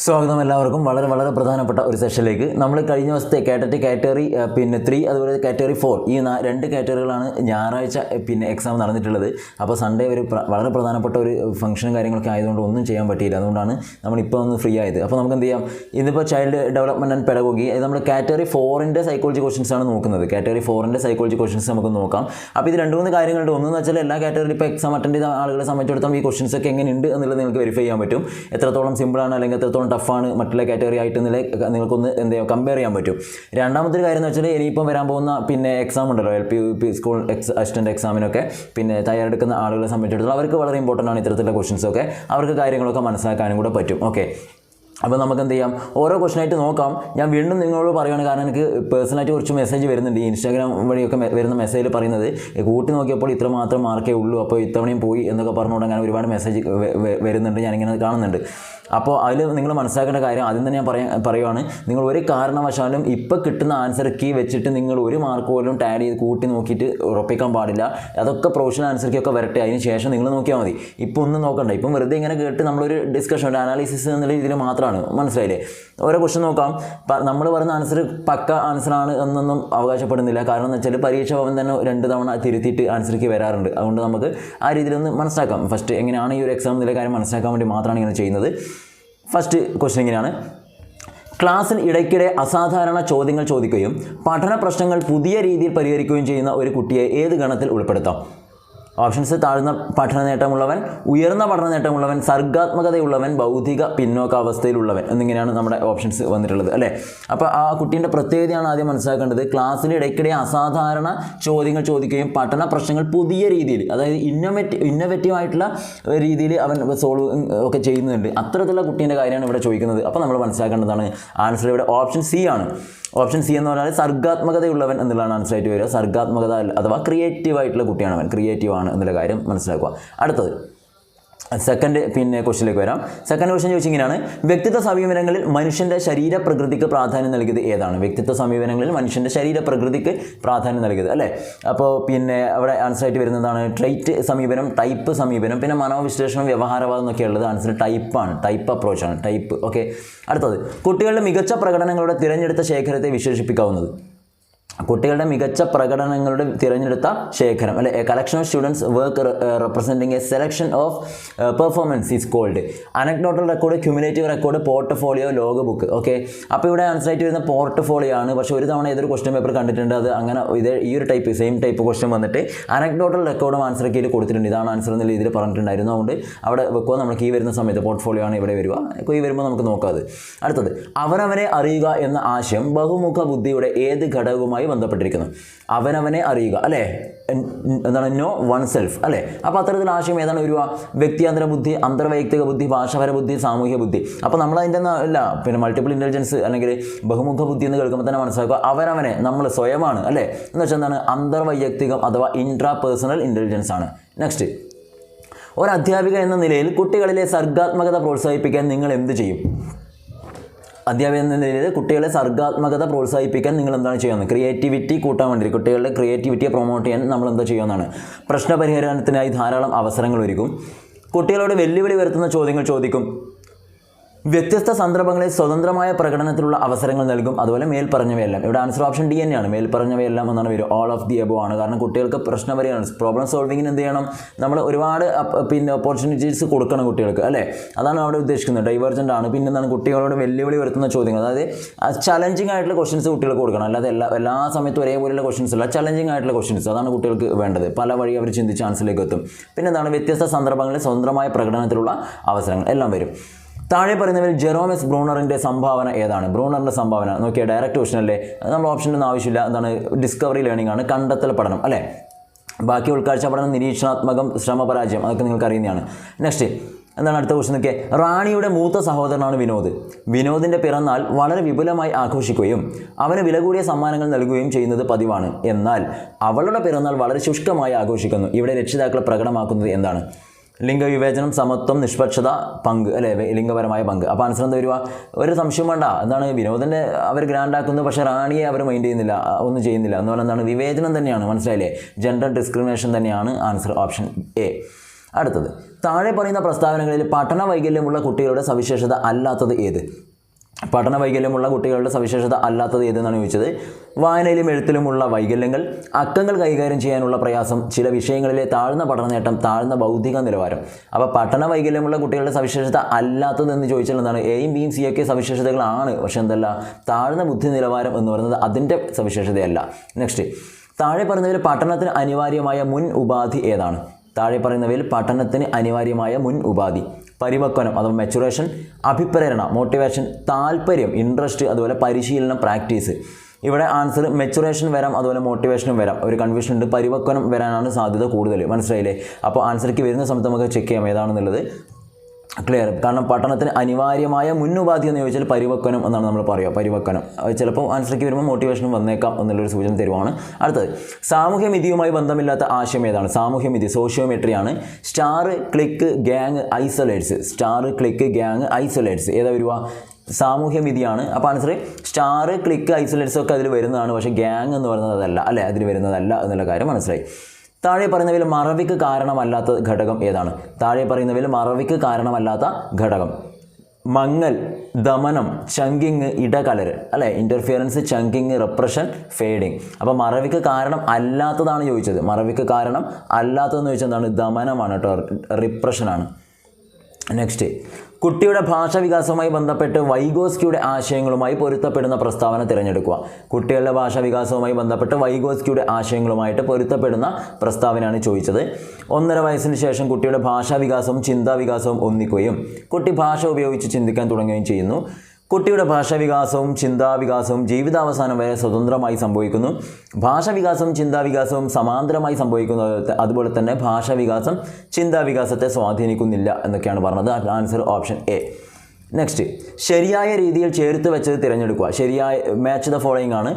സ്വാഗതം എല്ലാവർക്കും. വളരെ പ്രധാനപ്പെട്ട ഒരു സെഷനിലേക്ക്. നമ്മൾ കഴിഞ്ഞ ദിവസത്തെ കാറ്റഗറി 3 അതുപോലെ കാറ്റഗറി 4 ഈ രണ്ട് കാറ്റഗറികളാണ് ഞായറാഴ്ച എക്സാം നടന്നിട്ടുള്ളത്. അപ്പോൾ സൺഡേ ഒരു വളരെ പ്രധാനപ്പെട്ട ഒരു ഫംഗ്ഷനും കാര്യങ്ങളൊക്കെ ആയതുകൊണ്ട് ഒന്നും ചെയ്യാൻ പറ്റിയില്ല. അതുകൊണ്ടാണ് നമ്മളിപ്പോൾ ഒന്ന് ഫ്രീ ആയത്. അപ്പോൾ നമുക്ക് എന്ത് ചെയ്യാം, ഇന്നിപ്പോൾ ചൈൽഡ് ഡെവലപ്മെൻറ്റ് ആൻഡ് പെഡഗോഗി നമ്മൾ കാറ്റഗറി 4ൻ്റെ സൈക്കോളജി ക്വസ്റ്റൻസ് ആണ് നോക്കുന്നത്. കാറ്റഗറി 4ൻ്റെ സൈക്കോളജി ക്വസ്റ്റൻസ് നമുക്ക് നോക്കാം. അപ്പോൾ ഇത് 2-3 കാര്യങ്ങളുണ്ട്. ഒന്നെന്ന് വെച്ചാൽ എല്ലാ കാറ്റഗറിയിൽ ഇപ്പോൾ എക്സാം അറ്റൻഡ് ചെയ്ത ആളുകളെ സംബന്ധിച്ചിടത്തോളം ഈ ക്വസ്റ്റൻസ് ഒക്കെ എങ്ങനെയുണ്ട് എന്നുള്ളത് നിങ്ങൾക്ക് വെരിഫൈ ചെയ്യാൻ പറ്റും. എത്രത്തോളം സിമ്പിളാണ് അല്ലെങ്കിൽ എത്രത്തോളം ടഫാണ് മറ്റുള്ള കാറ്റഗറി ആയിട്ട് നിങ്ങൾക്കൊന്ന് എന്ത് ചെയ്യാം, കമ്പയർ ചെയ്യാൻ പറ്റും. രണ്ടാമത്തെ കാര്യം എന്ന് വെച്ചാൽ ഇനിയിപ്പം വരാൻ പോകുന്ന എക്സാം ഉണ്ടല്ലോ, LP സ്കൂൾ അസിസ്റ്റൻ്റ് എക്സാമിനൊക്കെ തയ്യാറെടുക്കുന്ന ആളുകളെ സംബന്ധിച്ചിടത്തോളം അവർക്ക് വളരെ ഇമ്പോർട്ടൻ്റ് ആണ് ഇത്തരത്തിലുള്ള ക്വസ്റ്റൻസൊക്കെ. അവർക്ക് കാര്യങ്ങളൊക്കെ മനസ്സിലാക്കാനും കൂടെ പറ്റും. ഓക്കെ, അപ്പോൾ നമുക്ക് എന്ത് ചെയ്യാം, ഓരോ ക്വസ്റ്റനായിട്ട് നോക്കാം. ഞാൻ വീണ്ടും നിങ്ങളോട് പറയുകയാണ്, കാരണം എനിക്ക് പേഴ്സണലായിട്ട് കുറച്ച് മെസ്സേജ് വരുന്നുണ്ട്. ഈ ഇൻസ്റ്റാഗ്രാം വഴിയൊക്കെ വരുന്ന മെസ്സേജിൽ പറയുന്നത് കൂട്ടി നോക്കിയപ്പോൾ ഇത്രമാത്രം മാർക്കേ ഉള്ളൂ, അപ്പോൾ ഇത്തവണയും പോയി എന്നൊക്കെ പറഞ്ഞുകൊണ്ട് അങ്ങനെ ഒരുപാട് മെസ്സേജ് വരുന്നുണ്ട്, ഞാനിങ്ങനെ കാണുന്നുണ്ട്. അപ്പോൾ അതിൽ നിങ്ങൾ മനസ്സിലാക്കേണ്ട കാര്യം ആദ്യം തന്നെ ഞാൻ പറയുവാണ്, നിങ്ങൾ ഒരു കാരണവശാലും ഇപ്പോൾ കിട്ടുന്ന ആൻസർ കീ വെച്ചിട്ട് നിങ്ങൾ ഒരു മാർക്ക് പോലും ടാലി ചെയ്ത് കൂട്ടി നോക്കിയിട്ട് ഉറപ്പിക്കാൻ പാടില്ല. അതൊക്കെ പ്രൊഫഷണൽ ആൻസർ കീ ഒക്കെ വരട്ടെ, അതിന് ശേഷം നിങ്ങൾ നോക്കിയാൽ മതി. ഇപ്പോൾ ഒന്നും നോക്കണ്ട. ഇപ്പം വെറുതെ ഇങ്ങനെ കേട്ട് നമ്മളൊരു ഡിസ്കഷൻ, ഒരു അനാലിസിസ് എന്നുള്ള രീതിയിൽ മാത്രമാണ്. മനസ്സിലായില്ലേ? ഓരോ ക്വസ്റ്റൻ നോക്കാം. നമ്മൾ പറയുന്ന ആൻസർ പക്ക ആൻസറാണ് എന്നൊന്നും അവകാശപ്പെടുന്നില്ല. കാരണം എന്ന് വെച്ചാൽ പരീക്ഷ ഭവൻ തന്നെ 2 തവണ തിരുത്തിയിട്ട് ആൻസർ കീ വരാറുണ്ട്. അതുകൊണ്ട് നമുക്ക് ആ രീതിയിലൊന്ന് മനസ്സിലാക്കാം. ഫസ്റ്റ് എങ്ങനെയാണ് ഈ ഒരു എക്സാം എന്നുള്ള കാര്യം മനസ്സിലാക്കാൻ വേണ്ടി മാത്രമാണ് ഇങ്ങനെ ചെയ്യുന്നത്. ഫസ്റ്റ് ക്വസ്റ്റ്യൻ ഇങ്ങനെയാണ്: ക്ലാസ്സിൽ ഇടയ്ക്കിടെ അസാധാരണ ചോദ്യങ്ങൾ ചോദിക്കുകയും പഠന പ്രശ്നങ്ങൾ പുതിയ രീതിയിൽ പരിഹരിക്കുകയും ചെയ്യുന്ന ഒരു കുട്ടിയെ ഏത് ഗണത്തിൽ ഉൾപ്പെടുത്താം? ഓപ്ഷൻസ്: താഴ്ന്ന പഠന നേട്ടമുള്ളവൻ, ഉയർന്ന പഠന നേട്ടമുള്ളവൻ, സർഗാത്മകതയുള്ളവൻ, ബൗദ്ധിക പിന്നോക്കാവസ്ഥയിലുള്ളവൻ എന്നിങ്ങനെയാണ് നമ്മുടെ ഓപ്ഷൻസ് വന്നിട്ടുള്ളത്, അല്ലേ? അപ്പോൾ ആ കുട്ടീൻ്റെ പ്രത്യേകതയാണ് ആദ്യം മനസ്സിലാക്കേണ്ടത്. ക്ലാസ്സിൽ ഇടയ്ക്കിടെ അസാധാരണ ചോദ്യങ്ങൾ ചോദിക്കുകയും പഠന പ്രശ്നങ്ങൾ പുതിയ രീതിയിൽ, അതായത് ഇന്നോവേറ്റീവ് ആയിട്ടുള്ള രീതിയിൽ അവൻ സോൾവ് ഒക്കെ ചെയ്യുന്നുണ്ട്. അത്തരത്തിലുള്ള കുട്ടീൻ്റെ കാര്യമാണ് ഇവിടെ ചോദിക്കുന്നത്. അപ്പോൾ നമ്മൾ മനസ്സിലാക്കേണ്ടതാണ് ആൻസർ ഇവിടെ ഓപ്ഷൻ സി ആണ്. ഓപ്ഷൻ സി എന്ന് പറഞ്ഞാൽ സർഗാത്മകതയുള്ളവൻ എന്നുള്ളതാണ് ആൻസറായിട്ട് വരിക. സർഗാത്മകത അഥവാ ക്രിയേറ്റീവ് ആയിട്ടുള്ള കുട്ടിയാണ് അവൻ, ക്രിയേറ്റീവ് ആണ് എന്നുള്ള കാര്യം മനസ്സിലാക്കുക. അടുത്തത് സെക്കൻഡ് ക്വസ്റ്റ്യനിലേക്ക് വരാം. സെക്കൻഡ് ക്വസ്റ്റ്യൻ ചോദിച്ചിങ്ങനെയാണ്: വ്യക്തിത്വ സമീപനങ്ങളിൽ മനുഷ്യൻ്റെ ശരീരപ്രകൃതിക്ക് പ്രാധാന്യം നൽകിയത് ഏതാണ്? വ്യക്തിത്വ സമീപനങ്ങളിൽ മനുഷ്യൻ്റെ ശരീരപ്രകൃതിക്ക് പ്രാധാന്യം നൽകിയത്, അല്ലേ? അപ്പോൾ അവിടെ ആൻസറായിട്ട് വരുന്നതാണ് ട്രൈറ്റ് സമീപനം, ടൈപ്പ് സമീപനം, പിന്നെ മനോവിശ്ലേഷണം, വ്യവഹാരവാദം എന്നൊക്കെ ഉള്ളത്. ആൻസർ ടൈപ്പാണ്, ടൈപ്പ് അപ്രോച്ചാണ്, ടൈപ്പ്. ഓക്കെ, അടുത്തത് കുട്ടികളുടെ മികച്ച പ്രകടനങ്ങളുടെ തിരഞ്ഞെടുത്ത ശേഖരത്തെ വിശേഷിപ്പിക്കാവുന്നത്? കുട്ടികളുടെ മികച്ച പ്രകടനങ്ങളുടെ തിരഞ്ഞെടുത്ത ശേഖരം, അല്ലെ? A collection of students work representing a selection of performance is called. Anecdotal record, cumulative record, portfolio, log book. Okay, അപ്പോൾ ഇവിടെ ആൻസറായിട്ട് വരുന്ന പോർട്ട്ഫോളിയോ ആണ്. പക്ഷേ ഒരു തവണ ഏതൊരു ക്വസ്റ്റ്യൻ പേപ്പർ കണ്ടിട്ടുണ്ട്, അത് അങ്ങനെ ഈ ഒരു സെയിം ടൈപ്പ് ക്വസ്റ്റ്യൻ വന്നിട്ട് അനക്ഡോട്ടൽ റെക്കോർഡും ആൻസർ കീയിൽ കൊടുത്തിട്ടുണ്ട്. ഇതാണ് ആൻസർ എന്ന രീതിയിൽ പറഞ്ഞിട്ടുണ്ടായിരുന്നു. അതുകൊണ്ട് അവിടെ വെക്കുക. നമുക്ക് ഈ വരുന്ന സമയത്ത് പോർട്ട്ഫോളിയോ ആണ് ഇവിടെ വരിക. ഈ വരുമ്പോൾ നമുക്ക് നോക്കാം അത്. അടുത്തത് അവനവനെ അറിയുക എന്ന ആശയം ബഹുമുഖ ബുദ്ധിയുടെ ഏത് ഘടകവുമായി ബന്ധപ്പെട്ടിരിക്കുന്നു? അവനവനെ അറിയുക, അല്ലേ? എന്താണ്? നോ വൺ സെൽഫ്, അല്ലേ? അപ്പോൾ അത്തരത്തിലുള്ള ആശയം ഏതാണ് വരിക? വ്യക്തിയാന്തര ബുദ്ധി, അന്തർവൈയക്തിക ബുദ്ധി, ഭാഷാപര ബുദ്ധി, സാമൂഹ്യ ബുദ്ധി. അപ്പോൾ നമ്മളതിൻ്റെ മൾട്ടിപ്പിൾ ഇൻ്റലിജൻസ് അല്ലെങ്കിൽ ബഹുമുഖ ബുദ്ധി എന്ന് കേൾക്കുമ്പോൾ തന്നെ മനസ്സിലാക്കുക അവനവനെ, നമ്മൾ സ്വയമാണ്, അല്ലേ? എന്ന് വെച്ചാൽ എന്താണ്? അന്തർവൈയക്തികം അഥവാ ഇൻട്രാ പേഴ്സണൽ ഇൻ്റലിജൻസ് ആണ്. നെക്സ്റ്റ്, ഒരു അധ്യാപിക എന്ന നിലയിൽ കുട്ടികളിലെ സർഗാത്മകത പ്രോത്സാഹിപ്പിക്കാൻ നിങ്ങൾ എന്ത് ചെയ്യും? അധ്യാപകൻ എന്ന നിലയിൽ കുട്ടികളെ സർഗാത്മകത പ്രോത്സാഹിപ്പിക്കാൻ നിങ്ങൾ എന്താണ് ചെയ്യുന്നത്? ക്രിയേറ്റിവിറ്റി കൂട്ടാൻ വേണ്ടി, കുട്ടികളുടെ ക്രിയേറ്റിവിറ്റിയെ പ്രൊമോട്ട് ചെയ്യാൻ നമ്മൾ എന്താ ചെയ്യുന്നതാണ്? പ്രശ്നപരിഹാരത്തിനായി ധാരാളം അവസരങ്ങൾ ഒരുക്കും. കുട്ടികളോട് വെല്ലുവിളി വരുത്തുന്ന ചോദ്യങ്ങൾ ചോദിക്കും. വ്യത്യസ്ത സന്ദർഭങ്ങളിൽ സ്വതന്ത്രമായ പ്രകടനത്തിലുള്ള അവസരങ്ങൾ നൽകും. അതുപോലെ മേൽപ്പറഞ്ഞവയെല്ലാം. ഇവിടെ ആൻസർ ഓപ്ഷൻ ഡി തന്നെയാണ്. മേൽപ്പറഞ്ഞവയെല്ലാം എന്നാണ് വരും. ഓൾ ഓഫ് ദി എബോ ആണ്. കാരണം കുട്ടികൾക്ക് പ്രശ്നപരിഹാരം, പ്രോബ്ലം സോൾവിങ്ങിന് എന്ത് ചെയ്യണം? നമ്മൾ ഒരുപാട് ഓപ്പർച്യൂണിറ്റീസ് കൊടുക്കണം കുട്ടികൾക്ക്, അല്ലേ? അതാണ് അവിടെ ഉദ്ദേശിക്കുന്നത്. ഡൈവേർജൻ്റ് ആണ്. പിന്നെ എന്താണ്? കുട്ടികളോട് വെല്ലുവിളി വരുത്തുന്ന ചോദ്യങ്ങൾ, അതായത് ചലഞ്ചിങ് ആയിട്ടുള്ള ക്വസ്റ്റ്യൻസ് കുട്ടികൾക്ക് കൊടുക്കണം. അല്ലാതെ എല്ലാ സമയത്തും ഒരേപോലെയുള്ള ക്വസ്റ്റ്യൻസ് അല്ല, ചലഞ്ചിങ് ആയിട്ടുള്ള ക്വസ്റ്റ്യൻസ്. അതാണ് കുട്ടികൾക്ക് വേണ്ടത്. പല വഴി അവർ ചിന്തിച്ച് ആൻസറിലേക്ക് എത്തും. പിന്നെ എന്താണ്? വ്യത്യസ്ത സന്ദർഭങ്ങളിൽ സ്വതന്ത്രമായ പ്രകടനത്തിലുള്ള അവസരങ്ങൾ എല്ലാം വരും. താഴെ പറയുന്നവരിൽ ജെറോമസ് ബ്രൂണറിൻ്റെ സംഭാവന ഏതാണ്? ബ്രൂണറിൻ്റെ സംഭാവന നോക്കിയാൽ ഡയറക്റ്റ് ക്വസ്റ്റൻ അല്ലേ? നമ്മൾ ഓപ്ഷനൊന്നും ആവശ്യമില്ല. എന്താണ്? ഡിസ്കവറി ലേണിംഗ് ആണ്, കണ്ടെത്തൽ പഠനം, അല്ലേ? ബാക്കി ഉൾക്കാഴ്ച പഠനം, നിരീക്ഷണാത്മകം, ശ്രമപരാജയം, അതൊക്കെ നിങ്ങൾക്ക് അറിയുന്നതാണ്. നെക്സ്റ്റ് എന്താണ് അടുത്ത ക്വസ്റ്റൻ നോക്കിയാൽ: റാണിയുടെ മൂത്ത സഹോദരനാണ് വിനോദ്. വിനോദിൻ്റെ പിറന്നാൾ വളരെ വിപുലമായി ആഘോഷിക്കുകയും അവന് വില കൂടിയ സമ്മാനങ്ങൾ നൽകുകയും ചെയ്യുന്നത് പതിവാണ്. എന്നാൽ അവളുടെ പിറന്നാൾ വളരെ ശുഷ്കമായി ആഘോഷിക്കുന്നു. ഇവിടെ രക്ഷിതാക്കൾ പ്രകടമാക്കുന്നത് എന്താണ്? ലിംഗവിവേചനം, സമത്വം, നിഷ്പക്ഷത, പങ്ക്, അല്ലേ? ലിംഗപരമായ പങ്ക്. അപ്പോൾ ആൻസർ എന്താ വരിക? ഒരു സംശയം വേണ്ട. എന്താണ്? വിനോദിനെ അവർ ഗ്രാൻഡ് ആക്കുന്നു, പക്ഷേ റാണിയെ അവർ മൈൻഡ് ചെയ്യുന്നില്ല, ഒന്നും ചെയ്യുന്നില്ല എന്ന് പറഞ്ഞാൽ എന്താണ്? വിവേചനം തന്നെയാണ്. മനസ്സിലായില്ലേ? ജെൻഡർ ഡിസ്ക്രിമിനേഷൻ തന്നെയാണ് ആൻസർ ഓപ്ഷൻ എ. അടുത്തത്, താഴെ പറയുന്ന പ്രസ്താവനകളിൽ പഠന വൈകല്യമുള്ള കുട്ടികളുടെ സവിശേഷത അല്ലാത്തത് ഏത്? പഠന വൈകല്യമുള്ള കുട്ടികളുടെ സവിശേഷത അല്ലാത്തത് ഏതെന്നാണ് ചോദിച്ചത്. വായനയിലും എഴുത്തിലുമുള്ള വൈകല്യങ്ങൾ, അക്കങ്ങൾ കൈകാര്യം ചെയ്യാനുള്ള പ്രയാസം, ചില വിഷയങ്ങളിലെ താഴ്ന്ന പഠന നേട്ടം, താഴ്ന്ന ബൗദ്ധിക നിലവാരം. അപ്പോൾ പഠന വൈകല്യമുള്ള കുട്ടികളുടെ സവിശേഷത അല്ലാത്തതെന്ന് ചോദിച്ചാൽ എന്താണ്? എയും ബിയും സി ഒക്കെ സവിശേഷതകളാണ്, പക്ഷേ എന്തല്ല, താഴ്ന്ന ബുദ്ധി നിലവാരം എന്ന് പറയുന്നത് അതിൻ്റെ സവിശേഷതയല്ല. നെക്സ്റ്റ്, താഴെ പറയുന്നതിൽ പഠനത്തിന് അനിവാര്യമായ മുൻ ഉപാധി ഏതാണ്? താഴെ പറയുന്നവയിൽ പഠനത്തിന് അനിവാര്യമായ മുൻ ഉപാധി: പരിപക്വനം അഥവാ മെച്ചുറേഷൻ, അഭിപ്രേരണ മോട്ടിവേഷൻ, താല്പര്യം ഇൻട്രസ്റ്റ്, അതുപോലെ പരിശീലനം പ്രാക്ടീസ്. ഇവിടെ ആൻസർ മെച്ചുറേഷൻ വരാം, അതുപോലെ മോട്ടിവേഷനും വരാം. ഒരു കൺഫ്യൂഷൻ ഉണ്ട്, പരിപക്വനം വരാനാണ് സാധ്യത കൂടുതൽ. മനസ്സിലായില്ലേ? അപ്പോൾ ആൻസർക്ക് വരുന്ന സമയത്ത് നമുക്ക് ചെക്ക് ചെയ്യാം ഏതാണെന്നുള്ളത്. ക്ലിയർ? കാരണം പഠനത്തിന് അനിവാര്യമായ മുന്നുപാധി എന്ന് ചോദിച്ചാൽ പരിപക്വനം എന്നാണ് നമ്മൾ പറയുക. പരിപക്വനം ചിലപ്പോൾ ആൻസർക്ക് വരുമ്പോൾ മോട്ടിവേഷനും വന്നേക്കാം എന്നുള്ളൊരു സൂചന തരുവാണ്. അടുത്തത്, സാമൂഹ്യമിതിയുമായി ബന്ധമില്ലാത്ത ആശയം ഏതാണ്? സാമൂഹ്യമിതി സോഷ്യോമെട്രിയാണ്. Star, clique, gang, isolates. Star, clique, gang, isolates ഏതാ വരിക? സാമൂഹ്യമിതിയാണ്. അപ്പോൾ ആൻസർ സ്റ്റാർ, ക്ലിക്ക്, ഐസൊലേറ്റ്സ് ഒക്കെ അതിൽ വരുന്നതാണ്, പക്ഷേ ഗ്യാങ് എന്ന് പറയുന്നത് അതല്ല, അല്ലേ? അതിൽ വരുന്നതല്ല എന്നുള്ള കാര്യം മനസ്സിലായി. താഴെ പറയുന്നവയിൽ മറവിക്ക് കാരണമല്ലാത്ത ഘടകം ഏതാണ്? താഴെ പറയുന്നവയിൽ മറവിക്ക് കാരണമല്ലാത്ത ഘടകം: മങ്ങൽ, ദമനം, ചങ്കിങ്, ഇടകലര്, അല്ലേ? Interference, chunking, റെപ്രഷൻ, fading. അപ്പോൾ മറവിക്ക് കാരണം അല്ലാത്തതാണ് ചോദിച്ചത്. മറവിക്ക് കാരണം അല്ലാത്തതെന്ന് ചോദിച്ചാൽ എന്താണ്? ദമനമാണ് കേട്ടോ, റിപ്രഷനാണ്. നെക്സ്റ്റ്, കുട്ടിയുടെ ഭാഷാവികാസവുമായി ബന്ധപ്പെട്ട് വൈഗോസ്കിയുടെ ആശയങ്ങളുമായി പൊരുത്തപ്പെടുന്ന പ്രസ്താവന തിരഞ്ഞെടുക്കുക. കുട്ടികളുടെ ഭാഷാവികാസവുമായി ബന്ധപ്പെട്ട് വൈഗോസ്കിയുടെ ആശയങ്ങളുമായിട്ട് പൊരുത്തപ്പെടുന്ന പ്രസ്താവനയാണ് ചോദിച്ചത്. 1.5 വയസ്സിന് ശേഷം കുട്ടിയുടെ ഭാഷാവികാസവും ചിന്താവികാസവും ഒന്നിക്കുകയും കുട്ടി ഭാഷ ഉപയോഗിച്ച് ചിന്തിക്കാൻ തുടങ്ങുകയും ചെയ്യുന്നു. കുട്ടിയുടെ ഭാഷാവികാസവും ചിന്താവികാസവും ജീവിതാവസാനം വരെ സ്വതന്ത്രമായി സംഭവിക്കുന്നു. ഭാഷാവികാസവും ചിന്താവികാസവും സമാന്തരമായി സംഭവിക്കുന്നു. അതുപോലെ തന്നെ ഭാഷാവികാസം ചിന്താവികാസത്തെ സ്വാധീനിക്കുന്നില്ല എന്നൊക്കെയാണ് പറഞ്ഞത്. Answer option A. നെക്സ്റ്റ്, ശരിയായ രീതിയിൽ ചേർത്ത് വെച്ചത് തിരഞ്ഞെടുക്കുക. ശരിയായ മാച്ച് ദ ഫോളോയിങ് ആണ്: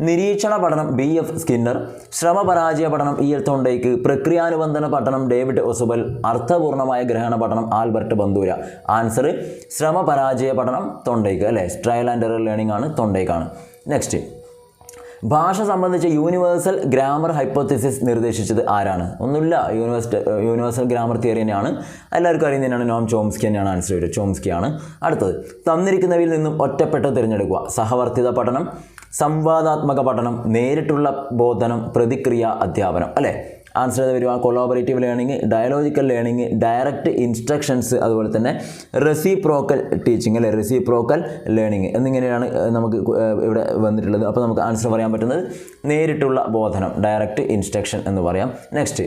നിരീക്ഷണ പഠനം BF സ്കിന്നർ, ശ്രമപരാജയ പഠനം EL തൊണ്ടയ്ക്ക്, പ്രക്രിയാനുബന്ധന പഠനം ഡേവിഡ് ഒസുബൽ, അർത്ഥപൂർണമായ ഗ്രഹണ പഠനം ആൽബർട്ട് ബന്ദൂര. ആൻസർ ശ്രമപരാജയ പഠനം തൊണ്ടയ്ക്ക്, അല്ലേ? ട്രയൽ ആൻഡ് എറർ ലേണിംഗ് ആണ്, തൊണ്ടയ്ക്കാണ്. നെക്സ്റ്റ്, ഭാഷ സംബന്ധിച്ച യൂണിവേഴ്സൽ ഗ്രാമർ ഹൈപ്പോത്തിസിസ് നിർദ്ദേശിച്ചത് ആരാണ്? ഒന്നുമില്ല, യൂണിവേഴ്സൽ ഗ്രാമർ തിയറി തന്നെയാണ്, എല്ലാവർക്കും അറിയുന്നതിനാണ്. നോം ചോംസ്കി തന്നെയാണ് ആൻസർ വരിക, ചോംസ്കിയാണ്. അടുത്തത്, തന്നിരിക്കുന്നവയിൽ നിന്നും ഒറ്റപ്പെട്ട തിരഞ്ഞെടുക്കുക. സഹവർത്തിത പഠനം, സംവാദാത്മക പഠനം, നേരിട്ടുള്ള ബോധനം, പ്രതിക്രിയ അധ്യാപനം, അല്ലേ? ആൻസർ വരിക collaborative learning, ഡയലോജിക്കൽ learning, direct instructions, അതുപോലെ തന്നെ റെസിപ്രോക്കൽ ടീച്ചിങ്, അല്ലെ? റെസിപ്രോക്കൽ ലേണിംഗ് എന്നിങ്ങനെയാണ് നമുക്ക് ഇവിടെ വന്നിട്ടുള്ളത്. അപ്പോൾ നമുക്ക് ആൻസർ പറയാൻ പറ്റുന്നത് നേരിട്ടുള്ള ബോധനം, ഡയറക്റ്റ് ഇൻസ്ട്രക്ഷൻ എന്ന് പറയാം. നെക്സ്റ്റ്,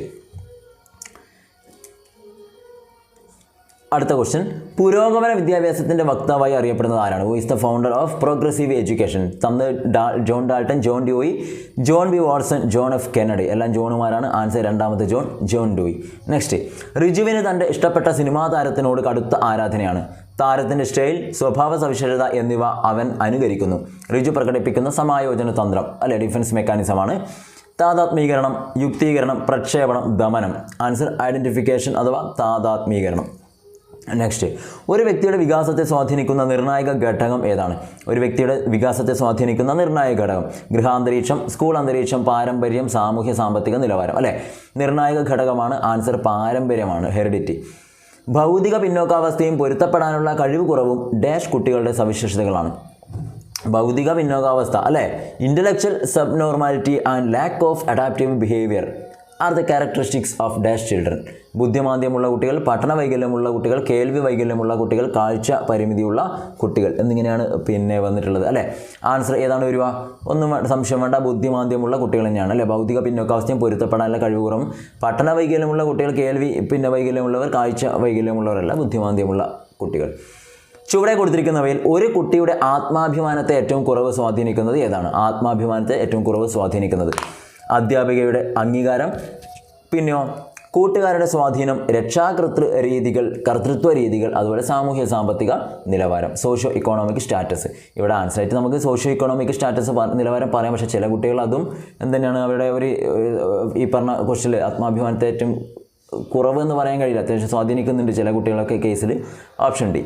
അടുത്ത ക്വസ്റ്റ്യൻ, പുരോഗമന വിദ്യാഭ്യാസത്തിൻ്റെ വക്താവായി അറിയപ്പെടുന്നത് ആരാണ്? Who is the founder of progressive education? John Dalton, John Dewey, John B Watson, John F Kennedy. എല്ലാം ജോണുമാരാണ്. ആൻസർ രണ്ടാമത്തെ ജോൺ ഡ്യൂയി. നെക്സ്റ്റ്, റിജുവിന് തൻ്റെ ഇഷ്ടപ്പെട്ട സിനിമാ താരത്തിനോട് കടുത്ത ആരാധനയാണ്. താരത്തിൻ്റെ സ്റ്റൈൽ, സ്വഭാവ സവിശേഷത എന്നിവ അവൻ അനുകരിക്കുന്നു. റിജു പ്രകടിപ്പിക്കുന്ന സമായോജന തന്ത്രം, അല്ലെ? ഡിഫൻസ് മെക്കാനിസമാണ്. താതാത്മീകരണം, യുക്തീകരണം, പ്രക്ഷേപണം, ദമനം. ആൻസർ ഐഡൻറ്റിഫിക്കേഷൻ അഥവാ താതാത്മീകരണം. നെക്സ്റ്റ്, ഒരു വ്യക്തിയുടെ വികാസത്തെ സ്വാധീനിക്കുന്ന നിർണായക ഘടകം ഏതാണ്? ഒരു വ്യക്തിയുടെ വികാസത്തെ സ്വാധീനിക്കുന്ന നിർണായക ഘടകം: ഗൃഹാന്തരീക്ഷം, സ്കൂൾ അന്തരീക്ഷം, പാരമ്പര്യം, സാമൂഹ്യ സാമ്പത്തിക നിലവാരം, അല്ലേ? നിർണായക ഘടകമാണ്. ആൻസർ പാരമ്പര്യമാണ്, ഹെറിഡിറ്റി. ഭൗതിക പിന്നോക്കാവസ്ഥയും പൊരുത്തപ്പെടാനുള്ള കഴിവ് കുറവും ഡാഷ് കുട്ടികളുടെ സവിശേഷതകളാണ്. ഭൗതിക പിന്നോക്കാവസ്ഥ, അല്ലേ? Intellectual subnormality and lack of adaptive behaviour are the characteristics of dash children. ബുദ്ധിമാന്ദ്യമുള്ള കുട്ടികൾ, പഠന വൈകല്യമുള്ള കുട്ടികൾ, കേൾവി വൈകല്യമുള്ള കുട്ടികൾ, കാഴ്ച പരിമിതിയുള്ള കുട്ടികൾ എന്നിങ്ങനെയാണ് വന്നിട്ടുള്ളത്, അല്ലേ? ആൻസർ ഏതാണ് വരിക? ഒന്നും സംശയം വേണ്ട, ബുദ്ധിമാന്ദ്യമുള്ള കുട്ടികൾ തന്നെയാണ്, അല്ലേ? ഭൗതിക പിന്നോക്കാവസ്ഥയും പൊരുത്തപ്പെടാനുള്ള കഴിവുകളും, പഠന വൈകല്യമുള്ള കുട്ടികൾ, കേൾവി വൈകല്യമുള്ളവർ, കാഴ്ച വൈകല്യമുള്ളവരല്ല, ബുദ്ധിമാന്ദ്യമുള്ള കുട്ടികൾ. ചുവടെ കൊടുത്തിരിക്കുന്നവയിൽ ഒരു കുട്ടിയുടെ ആത്മാഭിമാനത്തെ ഏറ്റവും കുറവ് സ്വാധീനിക്കുന്നത് ഏതാണ്? ആത്മാഭിമാനത്തെ ഏറ്റവും കുറവ് സ്വാധീനിക്കുന്നത്: അധ്യാപികയുടെ അംഗീകാരം, പിന്നെയോ കൂട്ടുകാരുടെ സ്വാധീനം, കർത്തൃത്വ രീതികൾ, അതുപോലെ സാമൂഹ്യ സാമ്പത്തിക നിലവാരം, സോഷ്യോ ഇക്കോണോമിക് സ്റ്റാറ്റസ്. ഇവിടെ ആൻസർ ആയിട്ട് നമുക്ക് സോഷ്യോ ഇക്കോണോമിക് സ്റ്റാറ്റസ് നിലവാരം പറയാം. പക്ഷേ ചില കുട്ടികൾ അതും എന്തെന്നാണ് അവരുടെ ഒരു ഈ പറഞ്ഞ ക്വസ്റ്റ്യനിൽ ആത്മാഭിമാനത്തെ ഏറ്റവും കുറവ് എന്ന് പറയാൻ കഴിയില്ല, അത്യാവശ്യം സ്വാധീനിക്കുന്നുണ്ട് ചില കുട്ടികളൊക്കെ കേസിൽ. Option D.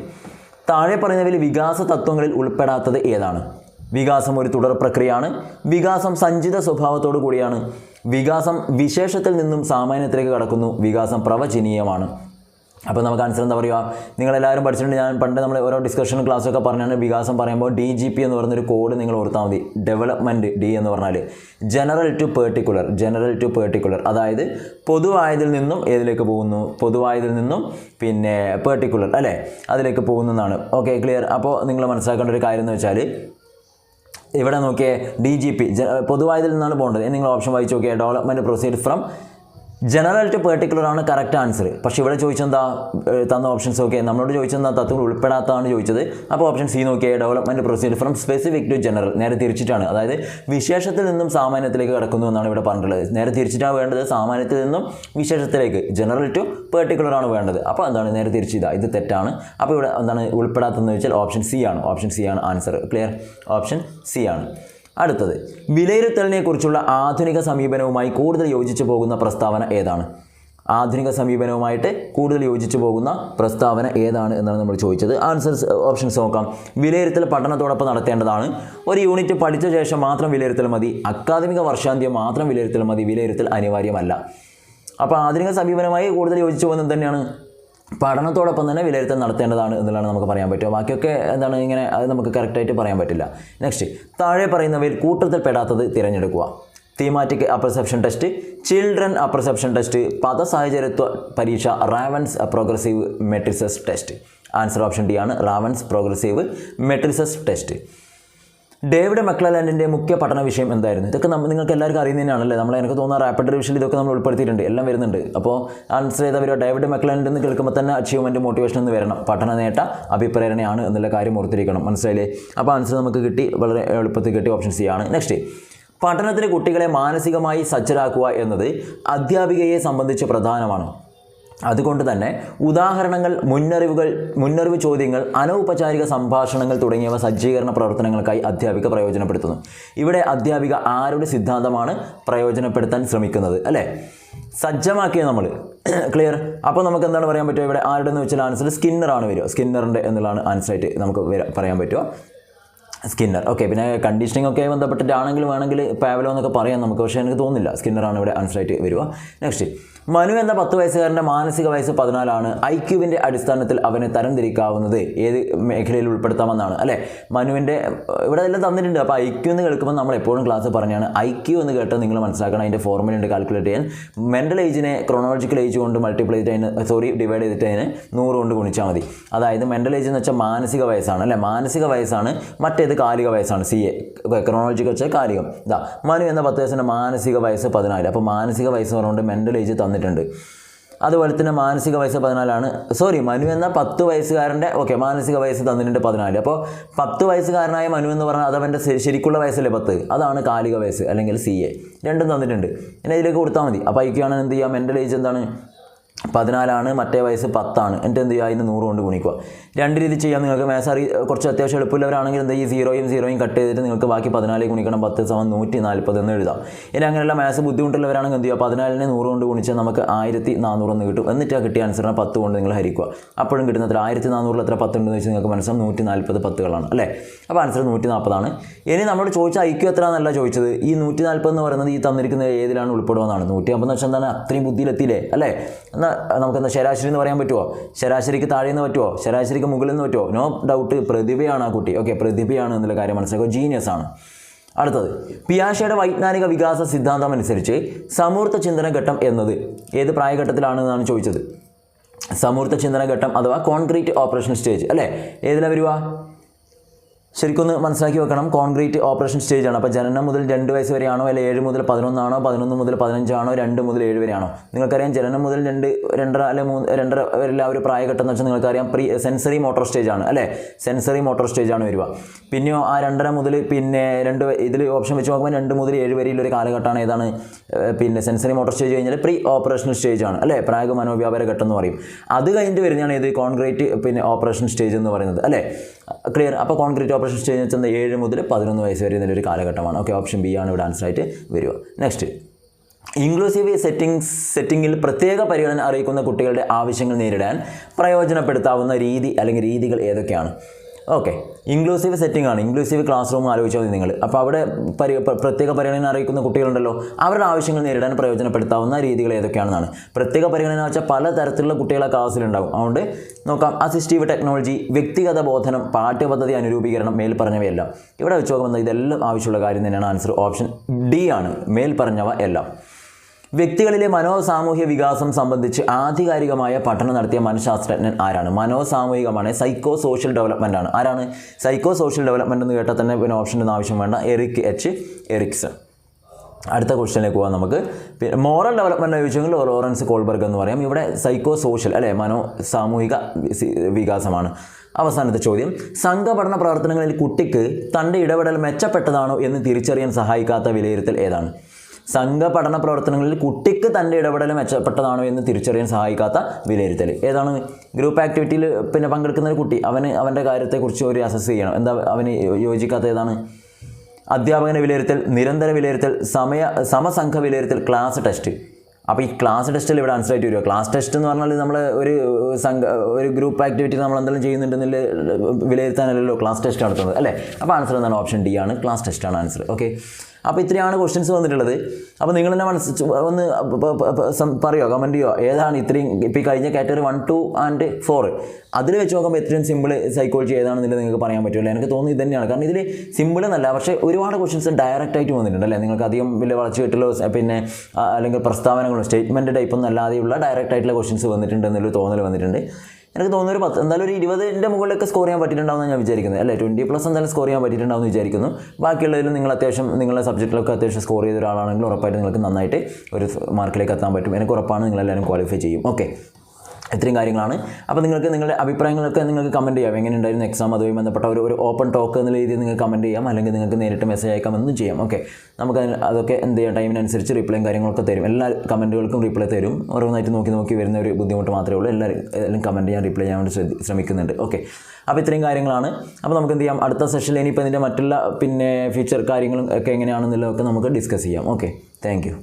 താഴെ പറയുന്നവയിൽ വികാസ തത്വങ്ങളിൽ ഉൾപ്പെടാത്തത് ഏതാണ്? വികാസം ഒരു തുടർ പ്രക്രിയയാണ്. വികാസം സഞ്ചിത സ്വഭാവത്തോടു കൂടിയാണ്. വികാസം വിശേഷത്തിൽ നിന്നും സാമാന്യത്തിലേക്ക് കടക്കുന്നു. വികാസം പ്രവചനീയമാണ്. അപ്പോൾ നമുക്ക് ആൻസർ എന്താ പറയുക? നിങ്ങളെല്ലാവരും പഠിച്ചിട്ടുണ്ട്. ഞാൻ പണ്ട് നമ്മൾ ഓരോ ഡിസ്കഷൻ ക്ലാസ്സൊക്കെ പറഞ്ഞാണ് വികാസം പറയുമ്പോൾ DGP എന്ന് പറയുന്നൊരു കോഡ് നിങ്ങൾ ഓർത്താൽ മതി. ഡെവലപ്മെൻറ്റ് D എന്ന് പറഞ്ഞാൽ ജനറൽ ടു പെർട്ടിക്കുലർ. അതായത് പൊതുവായതിൽ നിന്നും ഏതിലേക്ക് പോകുന്നു? പൊതുവായതിൽ നിന്നും പിന്നെ പെർട്ടിക്കുലർ അല്ലേ, അതിലേക്ക് പോകുന്നതാണ്. Okay, clear. അപ്പോൾ നിങ്ങൾ മനസ്സിലാക്കേണ്ട ഒരു കാര്യം എന്ന് വെച്ചാൽ ഇവിടെ നോക്കിയേ, DGP പൊതുവായതിൽ നിന്നാണ് പോകേണ്ടത്. നിങ്ങൾ ഓപ്ഷൻ വായിച്ച് നോക്കിയാൽ development proceed from general to particular ആണ് കറക്റ്റ് ആൻസർ. പക്ഷേ ഇവിടെ ചോദിച്ചെന്താ തന്ന ഓപ്ഷൻസ് നോക്കിയാൽ നമ്മളോട് ചോദിച്ചെന്താ തത്വങ്ങൾ ഉൾപ്പെടാത്തതാണ് ചോദിച്ചത്. അപ്പോൾ ഓപ്ഷൻ സി നോക്കിയാൽ development proceed from specific to general. നേരെ തിരിച്ചിട്ടാണ്, അതായത് വിശേഷത്തിൽ നിന്നും സാമാന്യത്തിലേക്ക് കടക്കുന്നു എന്നാണ് ഇവിടെ പറഞ്ഞിട്ടുള്ളത്. നേരെ തിരിച്ചിട്ടാണ് വേണ്ടത്. സാമാന്യത്തിൽ നിന്നും വിശേഷത്തിലേക്ക്, ജനറൽ ടു പെർട്ടിക്കുലർ ആണ് വേണ്ടത്. അപ്പോൾ എന്താണ് നേരെ തിരിച്ചിതാ, ഇത് തെറ്റാണ്. അപ്പോൾ ഇവിടെ എന്താണ് ഉൾപ്പെടാത്തതെന്ന് വെച്ചാൽ ഓപ്ഷൻ സി ആണ് ആൻസർ. ക്ലിയർ, ഓപ്ഷൻ സി ആണ്. അടുത്തത്, വിലയിരുത്തലിനെ കുറിച്ചുള്ള ആധുനിക സമീപനവുമായി കൂടുതൽ യോജിച്ചു പോകുന്ന പ്രസ്താവന ഏതാണ്? ആധുനിക സമീപനവുമായിട്ട് കൂടുതൽ യോജിച്ചു പോകുന്ന പ്രസ്താവന ഏതാണ് എന്നാണ് നമ്മൾ ചോദിച്ചത്. ആൻസേഴ്സ് ഓപ്ഷൻസ് നോക്കാം. വിലയിരുത്തൽ പഠനത്തോടൊപ്പം നടത്തേണ്ടതാണ്. ഒരു യൂണിറ്റ് പഠിച്ച ശേഷം മാത്രം വിലയിരുത്തൽ മതി. അക്കാദമിക വർഷാന്ത്യം മാത്രം വിലയിരുത്തൽ മതി. വിലയിരുത്തൽ അനിവാര്യമല്ല. അപ്പോൾ ആധുനിക സമീപനവുമായി കൂടുതൽ യോജിച്ചു പോകുന്നത് തന്നെയാണ്. പഠനത്തോടൊപ്പം തന്നെ വിലയിരുത്തൽ നടത്തേണ്ടതാണ് എന്നുള്ളതാണ് നമുക്ക് പറയാൻ പറ്റുക. ബാക്കിയൊക്കെ എന്താണ് ഇങ്ങനെ, അത് നമുക്ക് കറക്റ്റായിട്ട് പറയാൻ പറ്റില്ല. നെക്സ്റ്റ്, താഴെ പറയുന്നവയിൽ കൂട്ടത്തിൽ പെടാത്തത് തിരഞ്ഞെടുക്കുക. Thematic apperception test, children apperception test, പദസാഹചര്യത്വ പരീക്ഷ, Raven's progressive matrices test. Answer option D ആണ്, Raven's progressive matrices test. David മക്ലെലാൻഡിൻ്റെ മുഖ്യ പഠന വിഷയം എന്തായിരുന്നു? ഇതൊക്കെ നിങ്ങൾക്ക് എല്ലാവർക്കും അറിയുന്നത് തന്നെയാണല്ലേ. എനിക്ക് തോന്നുന്ന റാപ്പിഡ് റിവിഷനിൽ ഇതൊക്കെ നമ്മൾ ഉൾപ്പെടുത്തിയിട്ടുണ്ട്, എല്ലാം വരുന്നുണ്ട്. അപ്പോൾ ആൻസർ ചെയ്ത വരിക ഡേവിഡ് മക്ലെലാൻഡ് എന്ന് കേൾക്കുമ്പോൾ തന്നെ അച്ചീവ്മെൻറ്റ് മോട്ടിവേഷൻ എന്ന് വരണം. പഠന നേട്ട അഭിപ്രേരണയാണ് എന്നുള്ള കാര്യം ഓർത്തിരിക്കണം. മനസ്സിലായില്ലേ? അപ്പോൾ ആൻസർ നമുക്ക് കിട്ടി, വളരെ എളുപ്പത്തിൽ കിട്ടി. ഓപ്ഷൻ സി ആണ്. നെക്സ്റ്റ്, പഠനത്തിന് കുട്ടികളെ മാനസികമായി സജ്ജരാക്കുക എന്നത് അധ്യാപികയെ സംബന്ധിച്ച് പ്രധാനമാണ്. അതുകൊണ്ട് തന്നെ ഉദാഹരണങ്ങൾ, മുന്നറിവ് ചോദ്യങ്ങൾ, അനൗപചാരിക സംഭാഷണങ്ങൾ തുടങ്ങിയവ സജ്ജീകരണ പ്രവർത്തനങ്ങൾക്കായി അധ്യാപിക പ്രയോജനപ്പെടുത്തുന്നു. ഇവിടെ അധ്യാപിക ആരുടെ സിദ്ധാന്തമാണ് പ്രയോജനപ്പെടുത്താൻ ശ്രമിക്കുന്നത്? അല്ലേ, സജ്ജമാക്കിയ നമ്മൾ. ക്ലിയർ. അപ്പോൾ നമുക്ക് എന്താണ് പറയാൻ പറ്റുക? ഇവിടെ ആരുടെ എന്ന് വെച്ചാൽ ആൻസർ സ്കിന്നറാണ് വരിക. സ്കിന്നറിൻ്റെ എന്നുള്ളതാണ് ആൻസറായിട്ട് നമുക്ക് പറയാൻ പറ്റുക. സ്കിന്നർ. ഓക്കെ, പിന്നെ കണ്ടീഷനിങ് ഒക്കെ ബന്ധപ്പെട്ടിട്ടാണെങ്കിലും വേണമെങ്കിൽ പാവലോ എന്നൊക്കെ പറയാം നമുക്ക്, പക്ഷേ എനിക്ക് തോന്നുന്നില്ല. സ്കിന്നറാണ് ഇവിടെ ആൻസറായിട്ട് വരിക. നെക്സ്റ്റ്, മനു എന്ന 10 വയസ്സുകാരൻ്റെ മാനസിക വയസ്സ് 14 IQവിൻ്റെ അടിസ്ഥാനത്തിൽ അവനെ തരംതിരിക്കാവുന്നത് ഏത് മേഖലയിൽ ഉൾപ്പെടുത്താമെന്നാണ്. അല്ലേ, മനുവിൻ്റെ ഇവിടെ എല്ലാം തന്നിട്ടുണ്ട്. അപ്പോൾ IQ എന്ന് കേൾക്കുമ്പോൾ നമ്മൾ എപ്പോഴും ക്ലാസ് പറഞ്ഞാണ് IQ എന്ന് കേട്ടാൽ നിങ്ങൾ മനസ്സിലാക്കണം അതിൻ്റെ ഫോർമുല ഉണ്ട് കാൽക്കുലേറ്റ് ചെയ്യാൻ. മെൻ്റൽ ഏജിനെ ക്രോണോളജിക്കൽ ഏജ് കൊണ്ട് ഡിവൈഡ് ചെയ്തിട്ട് അതിന് 100 കൊണ്ട് ഗുണിച്ചാൽ മതി. അതായത് മെൻ്റൽ ഏജ് എന്ന് വെച്ചാൽ മാനസിക വയസ്സാണ്. അല്ലേ, മാനസിക വയസ്സാണ്. മറ്റേത് കാലിക വയസ്സാണ്. CA ക്രോണോളജിക്കൽ വെച്ചാൽ കാലികം. മനു എന്ന 10 വയസ്സിൻ്റെ മാനസിക വയസ്സ് 14. അപ്പോൾ മാനസിക വയസ്സ് പറഞ്ഞുകൊണ്ട് മെൻ്റൽ ഏജ് തന്നിട്ടുണ്ട്. അതുപോലെ തന്നെ മാനസിക വയസ്സ് 14 മനു എന്ന 10 വയസ്സുകാരൻ്റെ മാനസിക വയസ്സ് തന്നിട്ടുണ്ട് 14. അപ്പോൾ 10 വയസ്സുകാരനായ മനു എന്ന് പറഞ്ഞാൽ അത് അവൻ്റെ ശരിക്കുള്ള വയസ്സല്ലേ 10, അതാണ് കാലിക വയസ്സ് അല്ലെങ്കിൽ CA. രണ്ടും തന്നിട്ടുണ്ട്. ഇനി ഇതിലേക്ക് കൊടുത്താൽ മതി. അപ്പോൾ IQ എന്ത് ചെയ്യുക? മെൻ്റൽ ഏജ് എന്താണ്? 14, മറ്റേ വയസ്സ് 10. എന്നിട്ട് എന്ത് ചെയ്യുക? അതിന് 100 കൊണ്ട് ഗുണിക്കുക. രണ്ട് രീതി ചെയ്യാം. നിങ്ങൾക്ക് മാത്സ് കുറച്ച് അത്യാവശ്യം എളുപ്പമുള്ളവരാണെങ്കിൽ എന്താ ഈ 0യും കട്ട് ചെയ്തിട്ട് നിങ്ങൾക്ക് ബാക്കി 14 ഗുണിക്കണം 10 = 140 എന്ന് എഴുതാം. ഇനി അങ്ങനെയുള്ള മാത്സ് ബുദ്ധിമുട്ടുള്ളവരാണെങ്കിൽ എന്ത് ചെയ്യുക? 14നെ 100 കൊണ്ട് ഗുണിച്ചാൽ നമുക്ക് 1400 എന്ന് കിട്ടും. എന്നിട്ട് ആ കിട്ടിയ ആൻസറിനെ 10 കൊണ്ട് നിങ്ങൾ ഹരിക്കുക. അപ്പോഴും കിട്ടുന്ന എത്ര? 1400 എത്ര 10 ഉണ്ടെന്ന് വെച്ചാൽ നിങ്ങൾക്ക് മനസ്സിലാവും 140 10കളാണ് അല്ലേ. അപ്പോൾ ആൻസർ 140 ആണ്. ഇനി നമ്മളോട് ചോദിച്ച IQ എത്ര എന്നല്ല ചോദിച്ചത്. ഈ 140 എന്ന് പറയുന്നത് ഈ തന്നിരിക്കുന്ന ഏതിലാണ് ഉൾപ്പെടുമെന്നാണ്. 150 എന്ന് വെച്ചാൽ എന്താണ്? അത്രയും ബുദ്ധിയിലെത്തിയില്ലേ അല്ലേ. എന്നാൽ നമുക്കെന്താ ശരാശരി എന്ന് പറയാൻ പറ്റുമോ? ശരാശരിക്ക് താഴെ നിന്ന് പറ്റുമോ? ശരാശരിക്ക് മുകളിൽ നിന്ന് പറ്റുമോ? നോ ഡൗട്ട് പ്രതിഭയാണ് ആ കുട്ടി. പ്രതിഭയാണ് എന്നുള്ള കാര്യം മനസ്സിലാക്കുക. ജീനിയസ് ആണ്. അടുത്തത്, പിയാഷയുടെ വൈജ്ഞാനിക വികാസ സിദ്ധാന്തം അനുസരിച്ച് സമൂർത്ത ചിന്തന ഘട്ടം എന്നത് ഏത് പ്രായഘട്ടത്തിലാണെന്നാണ് ചോദിച്ചത്. സമൂർത്ത ചിന്തന ഘട്ടം അഥവാ കോൺക്രീറ്റ് ഓപ്പറേഷൻ സ്റ്റേജ് അല്ലേ, ഏതിലാണ് വരിക? ശരിക്കൊന്ന് മനസ്സിലാക്കി വെക്കണം. കോൺക്രീറ്റ് ഓപ്പറേഷൻ സ്റ്റേജ് ആണ്. അപ്പോൾ ജനനം മുതൽ 2 വയസ്സ് വരെയാണോ, അല്ലെങ്കിൽ 7 മുതൽ 11 ആണോ, 11 മുതൽ 15 ആണോ, 2 മുതൽ 7 വരെയാണോ? നിങ്ങൾക്കറിയാം ജനനം മുതൽ 2, 2.5 അല്ലെങ്കിൽ 2.5 വരെയുള്ള ഒരു പ്രായഘട്ടം എന്ന് വെച്ചാൽ നിങ്ങൾക്കറിയാം സെൻസറി മോട്ടോർ സ്റ്റേജ് ആണ് അല്ലേ. സെൻസറി മോട്ടോർ സ്റ്റേജ് ആണ് വരിക. പിന്നെയോ ആ 2.5 മുതൽ 2 ഇതിൽ ഓപ്ഷൻ വെച്ച് നോക്കുമ്പോൾ 2 മുതൽ 7 വരെയുള്ളൊരു കാലഘട്ടമാണ് ഏതാണ്? സെൻസറി മോട്ടോർ സ്റ്റേജ് കഴിഞ്ഞാൽ പ്രീ ഓപ്പറേഷണൽ സ്റ്റേജ് ആണ് അല്ലേ. പ്രായക മനോവ്യാപാര ഘട്ടം എന്ന് പറയും. അത് കഴിഞ്ഞിട്ട് വരുന്നതാണ് ഏത്? കോൺക്രീറ്റ് ഓപ്പറേഷൻ സ്റ്റേജ് എന്ന് പറയുന്നത് അല്ലേ. ക്ലിയർ. അപ്പോൾ കോൺക്രീറ്റ് ഓപ്പറേഷൻ സ്റ്റേജ് എന്ന് വെച്ചാൽ 7 മുതൽ 11 വയസ്സ് വരെ ഇതിൻ്റെ ഒരു കാലഘട്ടമാണ്. ഓപ്ഷൻ ബി ആണ് ഇവിടെ ആൻസർ ആയിട്ട് വരിക. നെക്സ്റ്റ്, ഇൻക്ലൂസീവ് സെറ്റിങ്ങിൽ പ്രത്യേക പരിഗണന അറിയിക്കുന്ന കുട്ടികളുടെ ആവശ്യങ്ങൾ നേരിടാൻ പ്രയോജനപ്പെടുത്താവുന്ന രീതി അല്ലെങ്കിൽ രീതികൾ ഏതൊക്കെയാണ്? ഓക്കെ, ഇൻക്ലൂസീവ് സെറ്റിംഗ് ആണ്, ഇൻക്ലൂസീവ് ക്ലാസ് റൂം ആലോചിച്ചാൽ മതി നിങ്ങൾ. അപ്പോൾ അവിടെ പ്രത്യേക പരിഗണന അറിയിക്കുന്ന കുട്ടികളുണ്ടല്ലോ, അവരുടെ ആവശ്യങ്ങൾ നേരിടാൻ പ്രയോജനപ്പെടുത്താവുന്ന രീതികൾ ഏതൊക്കെയാണെന്നാണ്. പ്രത്യേക പരിഗണന വെച്ചാൽ പല തരത്തിലുള്ള കുട്ടികളെ ക്ലാസ്സിലുണ്ടാകും. അതുകൊണ്ട് നോക്കാം. അസിസ്റ്റീവ് ടെക്നോളജി, വ്യക്തിഗത ബോധനം, പാഠ്യപദ്ധതി അനുരൂപീകരണം, മേൽ പറഞ്ഞവയെല്ലാം. ഇവിടെ വെച്ച് നോക്കുമ്പോൾ ഇതെല്ലാം ആവശ്യമുള്ള കാര്യം തന്നെയാണ്. ആൻസർ ഓപ്ഷൻ ഡി ആണ്, മേൽ പറഞ്ഞവ എല്ലാം. വ്യക്തികളിലെ മനോസാമൂഹ്യ വികാസം സംബന്ധിച്ച് ആധികാരികമായ പഠനം നടത്തിയ മനഃശാസ്ത്രജ്ഞൻ ആരാണ്? മനോസാമൂഹികമാണ്, സൈക്കോ സോഷ്യൽ ഡെവലപ്മെൻ്റ് ആണ്. ആരാണ്? സൈക്കോ സോഷ്യൽ ഡെവലപ്മെൻ്റ് എന്ന് കേട്ടാൽ തന്നെ പിന്നെ ഓപ്ഷൻ്റെ ഒന്നും ആവശ്യം വേണ്ട, എറിക് എച്ച് എറിക്സൺ. അടുത്ത ക്വസ്റ്റ്യനിലേക്ക് പോകാം നമുക്ക്. മോറൽ ഡെവലപ്മെൻറ്റ് ചോദിച്ചെങ്കിൽ ലോറൻസ് കോൾബർഗ് എന്ന് പറയാം. ഇവിടെ സൈക്കോ സോഷ്യൽ അല്ലേ, മനോസാമൂഹിക വികാസമാണ്. അവസാനത്തെ ചോദ്യം, സംഘപഠന പ്രവർത്തനങ്ങളിൽ കുട്ടിക്ക് തൻ്റെ ഇടപെടൽ മെച്ചപ്പെട്ടതാണോ എന്ന് തിരിച്ചറിയാൻ സഹായിക്കാത്ത വിലയിരുത്തൽ ഏതാണ്? സംഘപഠന പ്രവർത്തനങ്ങളിൽ കുട്ടിക്ക് തൻ്റെ ഇടപെടൽ മെച്ചപ്പെട്ടതാണോ എന്ന് തിരിച്ചറിയാൻ സഹായിക്കാത്ത വിലയിരുത്തൽ ഏതാണ്? ഗ്രൂപ്പ് ആക്ടിവിറ്റിയിൽ പിന്നെ പങ്കെടുക്കുന്ന ഒരു കുട്ടി അവൻ്റെ കാര്യത്തെക്കുറിച്ച് ഒരു അസസ് ചെയ്യണം. എന്താ അവന് യോജിക്കാത്ത ഏതാണ്? അധ്യാപകൻ്റെ വിലയിരുത്തൽ, നിരന്തര വിലയിരുത്തൽ, സമസംഘ വിലയിരുത്തൽ, ക്ലാസ് ടെസ്റ്റ്. അപ്പോൾ ഈ ക്ലാസ് ടെസ്റ്റിൽ ഇവിടെ ആൻസർ ആയിട്ട് വരിക. ക്ലാസ് ടെസ്റ്റ് എന്ന് പറഞ്ഞാൽ നമ്മൾ ഒരു ഗ്രൂപ്പ് ആക്ടിവിറ്റി നമ്മൾ എന്തെങ്കിലും ചെയ്യുന്നുണ്ടെന്നില്ല വിലയിരുത്താനല്ലോ ക്ലാസ് ടെസ്റ്റ് നടത്തുന്നത് അല്ലേ? അപ്പോൾ ആൻസർ എന്താണ്? ഓപ്ഷൻ ഡി ആണ്, ക്ലാസ് ടെസ്റ്റാണ് ആൻസർ. ഓക്കെ, അപ്പോൾ ഇത്രയാണ് ക്വസ്റ്റ്യൻസ് വന്നിട്ടുള്ളത്. അപ്പോൾ നിങ്ങൾ തന്നെ ഒന്ന് പറയുമോ, കമൻറ്റ് ചെയ്യുമോ ഏതാണ് ഇത്രയും ഇപ്പോൾ ഈ കഴിഞ്ഞ കാറ്റഗറി 1, 2 and 4 അതിൽ വെച്ച് നോക്കുമ്പോൾ എത്രയും സിമ്പിൾ സൈക്കോളജി ഏതാണെന്നുള്ളത് നിങ്ങൾക്ക് പറയാൻ പറ്റുമല്ലോ. എനിക്ക് തോന്നുന്നു ഇത് തന്നെയാണ്. കാരണം ഇതിൽ സിമ്പിൾ എന്നല്ല, പക്ഷേ ഒരുപാട് ക്വസ്റ്റ്യൻസ് ഡയറക്റ്റ് ആയിട്ട് വന്നിട്ടുണ്ട് അല്ലേ? നിങ്ങൾക്ക് അധികം വലിയ വളച്ചു കിട്ടലോ പിന്നെ അല്ലെങ്കിൽ പ്രസ്താവനകളോ സ്റ്റേറ്റ്മെൻറ്റ് ടൈപ്പൊന്നും അല്ലാതെയുള്ള ഡയറക്റ്റ് ആയിട്ടുള്ള ക്വസ്റ്റ്യൻസ് വന്നിട്ടുണ്ട് എന്നൊരു തോന്നൽ വന്നിട്ടുണ്ട്. എനിക്ക് തോന്നുന്നു ഒരു 10 എന്തായാലും ഒരു 20ൻ്റെ മുകളിലൊക്കെ സ്കോർ ചെയ്യാൻ പറ്റിയിട്ടുണ്ടാവുമെന്ന് ഞാൻ വിചാരിക്കുന്നത് അല്ലേ? 20+ എന്തായാലും സ്കോർ ചെയ്യാൻ പറ്റിയിട്ടുണ്ടാവുമെന്ന് വിചാരിക്കുന്നു. ബാക്കിയുള്ളതിലും നിങ്ങൾ അത്യാവശ്യം നിങ്ങളുടെ സബ്ജക്റ്റിലൊക്കെ അത്യാവശ്യം സ്കോർ ചെയ്ത ഒരാളാണെങ്കിൽ ഉറപ്പായിട്ട് നിങ്ങൾക്ക് നന്നായിട്ട് ഒരു മാർക്കിലേക്ക് എത്താൻ പറ്റും. എനിക്ക് ഉറപ്പാണ് നിങ്ങളെല്ലാവരും ക്വാളിഫൈ ചെയ്യും. ഓക്കെ, ഇത്രയും കാര്യങ്ങളാണ്. അപ്പോൾ നിങ്ങൾക്ക് നിങ്ങളുടെ അഭിപ്രായങ്ങളൊക്കെ നിങ്ങൾക്ക് കമൻറ്റ് ചെയ്യാം. എങ്ങനെ ഉണ്ടായിരുന്നു എക്സാം, അതുമായി ബന്ധപ്പെട്ട ഒരു ഓപ്പൺ ടോക്ക് എന്നുള്ള രീതിയിൽ നിങ്ങൾക്ക് കമൻറ്റ് ചെയ്യാം, അല്ലെങ്കിൽ നിങ്ങൾക്ക് നേരിട്ട് മെസ്സേജ് അയക്കാം, എന്നും ചെയ്യാം. ഓക്കെ, നമുക്ക് അതൊക്കെ എന്ത് ചെയ്യാം, ടൈമിനനുസരിച്ച് റിപ്ലൈയും കാര്യങ്ങളൊക്കെ തരും. എല്ലാ കമൻറ്റുകൾക്കും റിപ്ലൈ തരും. ഓരോന്നായിട്ട് നോക്കി വരുന്ന ഒരു ബുദ്ധിമുട്ട് മാത്രമേ ഉള്ളൂ. എല്ലാവരും കമൻറ്റ് ചെയ്യാൻ റിപ്ലൈ ചെയ്യാൻ വേണ്ടി ശ്രമിക്കുന്നുണ്ട്. ഓക്കെ, അപ്പോൾ ഇത്രയും കാര്യങ്ങളാണ്. അപ്പോൾ നമുക്ക് എന്ത് ചെയ്യാം, അടുത്ത സെഷനിൽ ഇനിയിപ്പോൾ ഇതിൻ്റെ മറ്റുള്ള പിന്നെ ഫീച്ചർ കാര്യങ്ങളും ഒക്കെ എങ്ങനെയാണെന്നുള്ളതൊക്കെ നമുക്ക് ഡിസ്കസ് ചെയ്യാം. Okay, thank you.